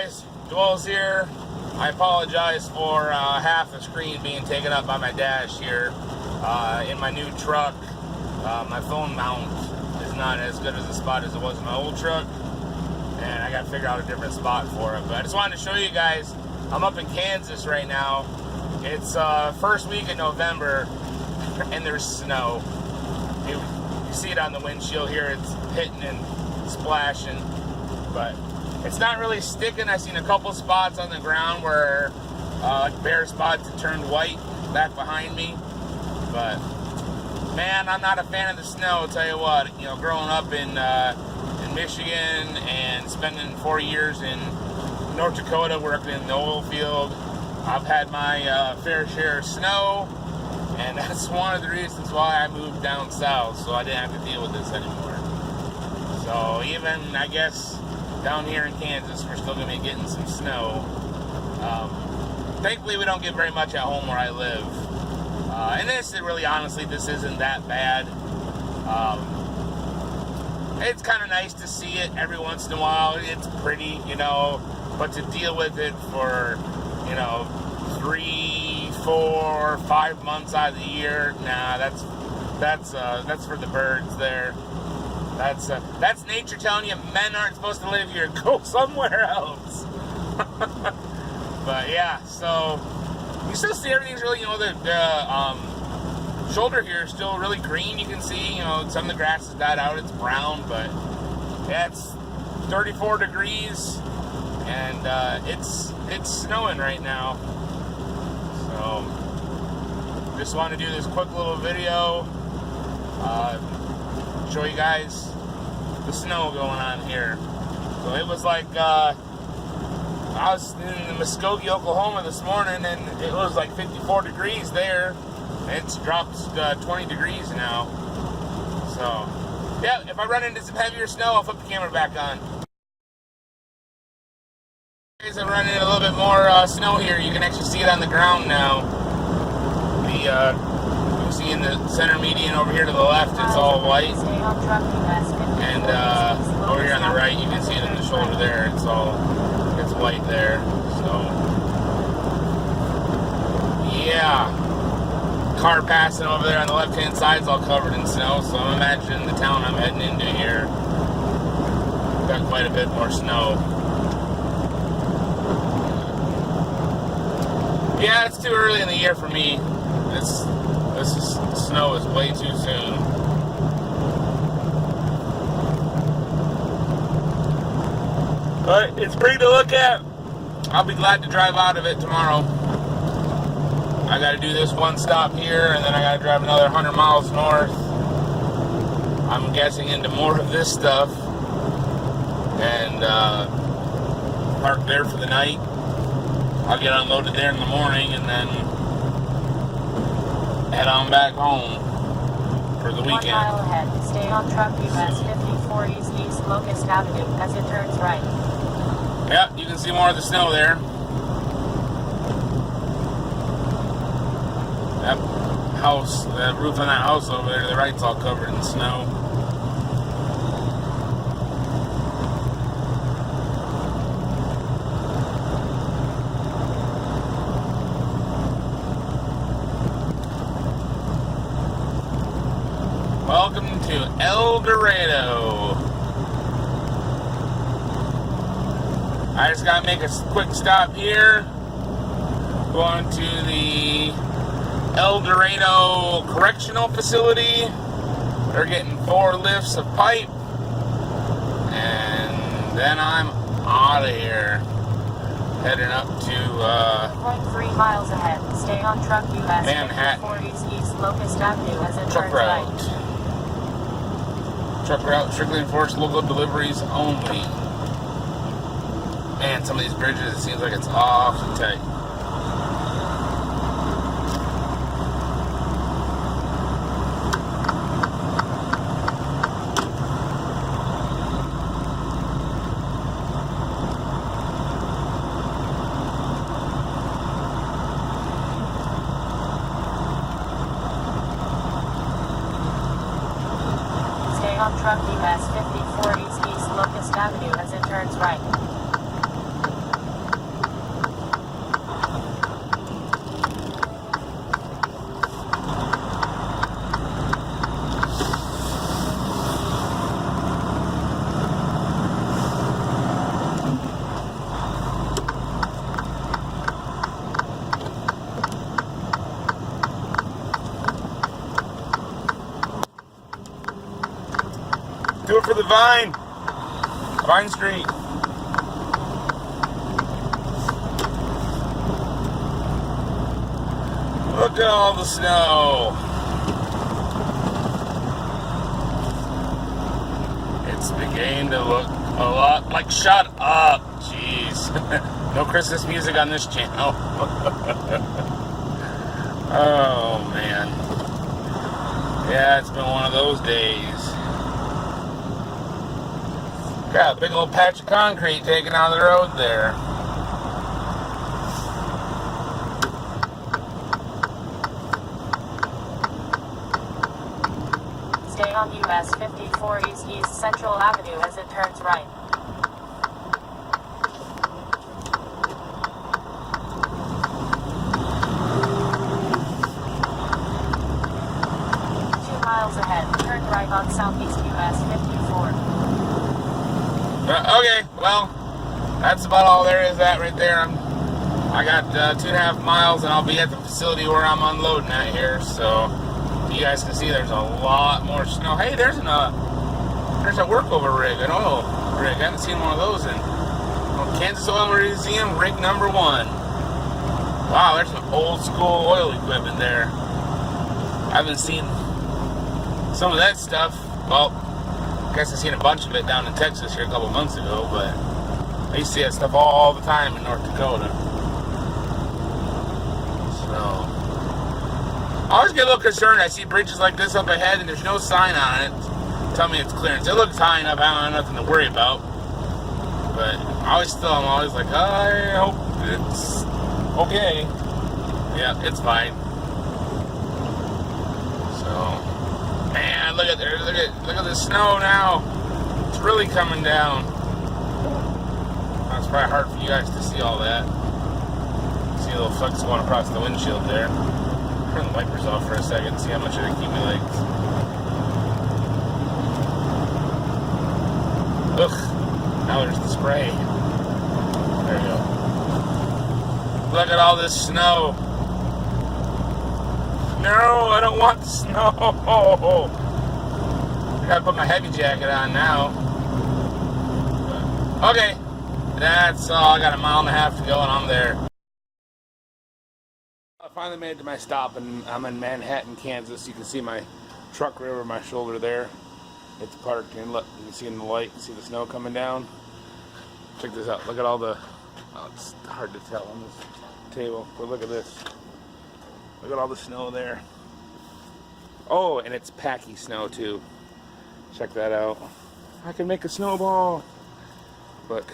guys, Dwell's here. I apologize for half the screen being taken up by my dash here in my new truck. My phone mount is not as good as a spot as it was in my old truck, and I got to figure out a different spot for it. But I just wanted to show you guys, I'm up in Kansas right now. It's first week in November, and there's snow. You see it on the windshield here, it's hitting and splashing, but it's not really sticking. I've seen a couple spots on the ground where bare spots that turned white back behind me, but man, I'm not a fan of the snow. I'll tell you what, you know, growing up in Michigan and spending 4 years in North Dakota working in the oil field, I've had my fair share of snow, and that's one of the reasons why I moved down south, so I didn't have to deal with this anymore. So even, I guess, down here in Kansas, we're still going to be getting some snow. Thankfully, we don't get very much at home where I live. And this, really, honestly, this isn't that bad. It's kind of nice to see it every once in a while. It's pretty, you know, but to deal with it for, you know, 3, 4, 5 months out of the year, nah, that's for the birds there. That's nature telling you men aren't supposed to live here. Go somewhere else. But yeah, so you still see everything's really, you know, the shoulder here is still really green. You can see, you know, some of the grass has died out. It's brown, but yeah, it's 34 degrees, and it's snowing right now. So just want to do this quick little video. Show you guys the snow going on here. So it was like I was in Muskogee, Oklahoma this morning, and it was like 54 degrees there. It's dropped 20 degrees now. So yeah, if I run into some heavier snow, I'll flip the camera back on. Guys, I'm running into a little bit more snow here. You can actually see it on the ground now. You see in the center median over here to the left, it's all white, and over here on the right, you can see it in the shoulder there. It's white there. So yeah, car passing over there on the left-hand side is all covered in snow. So I'm imagining the town I'm heading into here got quite a bit more snow. Yeah, it's too early in the year for me. This snow is way too soon. But it's pretty to look at. I'll be glad to drive out of it tomorrow. I got to do this one stop here, and then I got to drive another 100 miles north. I'm guessing into more of this stuff, and park there for the night. I'll get unloaded there in the morning, and then head on back home for the weekend. 1 mile ahead, stay on truck US 54 East Locust Avenue as it turns right. Yep, you can see more of the snow there. That house, that roof on that house over there to the right's all covered in snow. Welcome to El Dorado. I just gotta make a quick stop here. Going to the El Dorado Correctional Facility. They're getting 4 lifts of pipe. And then I'm out of here. Heading up to 3 miles ahead. Stay on truck US Manhattan. 54 East Locust Avenue as it Truck turns route. right. Truck route, strictly enforced local deliveries only. Man, some of these bridges, it seems like it's awfully tight. On truck US 54 East Locust Avenue as it turns right. for the Vine. Vine Street. Look at all the snow. It's beginning to look a lot like, shut up. Jeez. No Christmas music on this channel. Oh, man. Yeah, it's been one of those days. Got a big old patch of concrete taken out of the road there. Stay on US 54 East Central Avenue as it turns right. Ahead, turn right on Southeast US 54. Okay, well, that's about all there is at right there. I got 2.5 miles, and I'll be at the facility where I'm unloading at here. So you guys can see there's a lot more snow. Hey, there's a workover rig, an oil rig. I haven't seen one of those in Kansas Oil Museum, rig number 1. Wow, there's some old school oil equipment there. I haven't seen some of that stuff. Well, I guess I've seen a bunch of it down in Texas here a couple months ago, but I used to see that stuff all the time in North Dakota. So I always get a little concerned. I see bridges like this up ahead and there's no sign on it. Tell me it's clearance. It looks high enough, I don't have nothing to worry about. But I'm always like, I hope it's okay. Yeah, it's fine. So, man, look at the snow now. It's really coming down. It's probably hard for you guys to see all that. See a little flecks going across the windshield there. Turn the wipers off for a second, see how much it accumulates. Ugh. Now there's the spray. There you go. Look at all this snow. No, I don't want the snow. I gotta put my heavy jacket on now. Okay, that's all. I got 1.5 miles to go and I'm there. I finally made it to my stop and I'm in Manhattan, Kansas. You can see my truck right over my shoulder there. It's parked and look, you can see in the light, you see the snow coming down. Check this out. Look at all the, oh, it's hard to tell on this table, but look at this. Look at all the snow there. Oh, and it's packy snow too. Check that out. I can make a snowball. Look.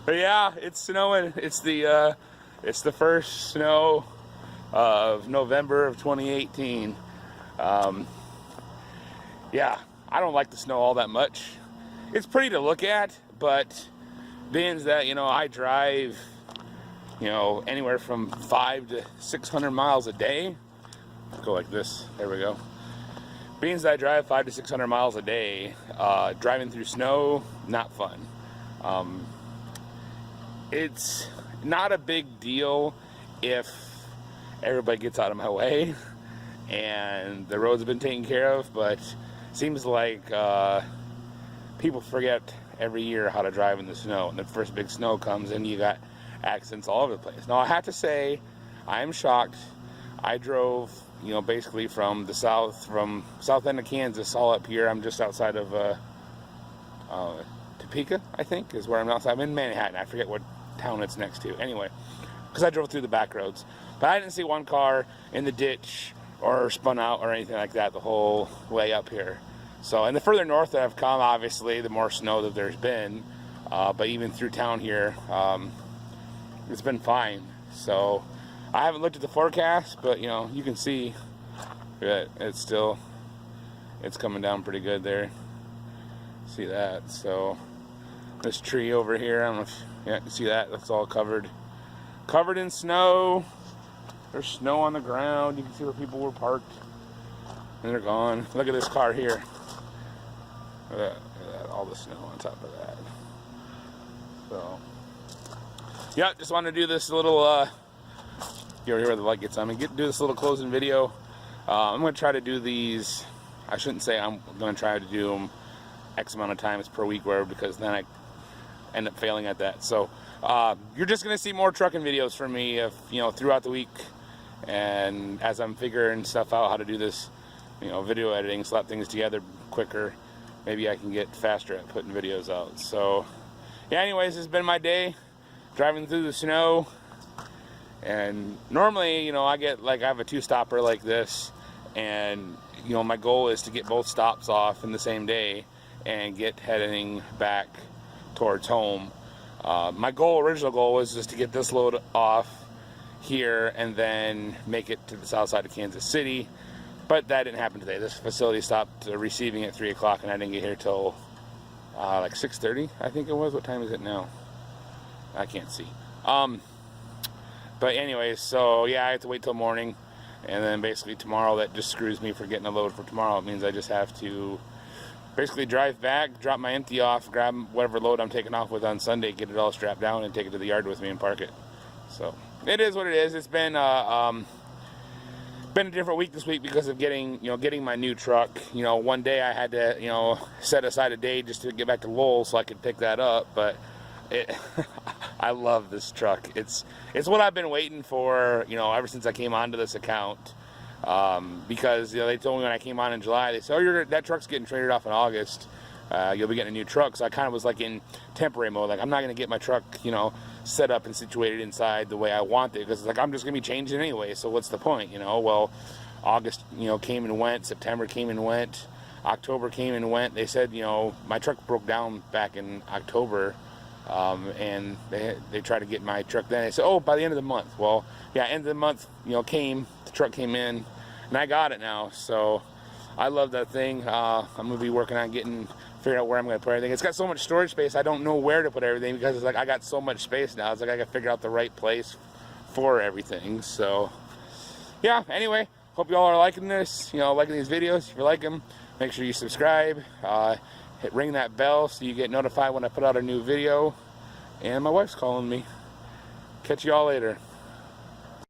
But yeah, it's snowing. It's the first snow of November of 2018. Yeah, I don't like the snow all that much. It's pretty to look at, but being that, you know, I drive, you know, anywhere from 500 to 600 miles a day. Go like this. There we go. Being that I drive 500 to 600 miles a day, driving through snow, not fun. It's not a big deal if everybody gets out of my way and the roads have been taken care of, but it seems like people forget every year how to drive in the snow, and the first big snow comes and you got accidents all over the place. Now I have to say, I am shocked. I drove, you know, basically from south end of Kansas all up here. I'm just outside of Topeka, I think, is where I'm outside. I'm in Manhattan. I forget what town it's next to. Anyway, because I drove through the back roads. But I didn't see one car in the ditch or spun out or anything like that the whole way up here. So, and the further north that I've come, obviously, the more snow that there's been. But even through town here, it's been fine. So, I haven't looked at the forecast, but, you know, you can see that it's coming down pretty good there. See that? So, this tree over here, I don't know if you can see that. That's all covered in snow. There's snow on the ground. You can see where people were parked, and they're gone. Look at this car here. Look at that, all the snow on top of that. So, yeah, just wanted to do this little you ever hear where the light gets on me, do this little closing video. I'm going to try to do these. I shouldn't say I'm going to try to do them X amount of times per week, where, because then I end up failing at that. So you're just going to see more trucking videos from me, throughout the week, and as I'm figuring stuff out, how to do this, video editing, slap things together quicker. Maybe I can get faster at putting videos out. So yeah, anyways, this has been my day driving through the snow. And normally, I have a 2-stopper like this, and my goal is to get both stops off in the same day and get heading back towards home. My original goal was just to get this load off here and then make it to the south side of Kansas City, but that didn't happen today. This facility stopped receiving at 3 o'clock, and I didn't get here till like 6:30, I think it was. What time is it now? I can't see. But anyways, so yeah, I have to wait till morning, and then basically tomorrow, that just screws me for getting a load for tomorrow. It means I just have to basically drive back, drop my empty off, grab whatever load I'm taking off with on Sunday, get it all strapped down, and take it to the yard with me and park it. So it is what it is. It's been a different week this week because of getting my new truck. One day I had to set aside a day just to get back to Lowell so I could pick that up, but I love this truck. It's what I've been waiting for, ever since I came onto this account. Because they told me when I came on in July, they said, "Oh, that truck's getting traded off in August. You'll be getting a new truck." So I kind of was like in temporary mode, like I'm not going to get my truck, set up and situated inside the way I want it, because it's like I'm just going to be changing anyway. So what's the point, Well, August, came and went. September came and went. October came and went. They said, my truck broke down back in October. And they tried to get my truck then. They said, "Oh, by the end of the month." Well, yeah, end of the month, came. The truck came in, and I got it now. So I love that thing. I'm gonna be working on figuring out where I'm gonna put everything. It's got so much storage space. I don't know where to put everything, because it's like I got so much space now. It's like I gotta figure out the right place for everything. So yeah. Anyway, hope y'all are liking this. Liking these videos. If you like them, make sure you subscribe. Ring that bell so you get notified when I put out a new video. And my wife's calling me. Catch you all later.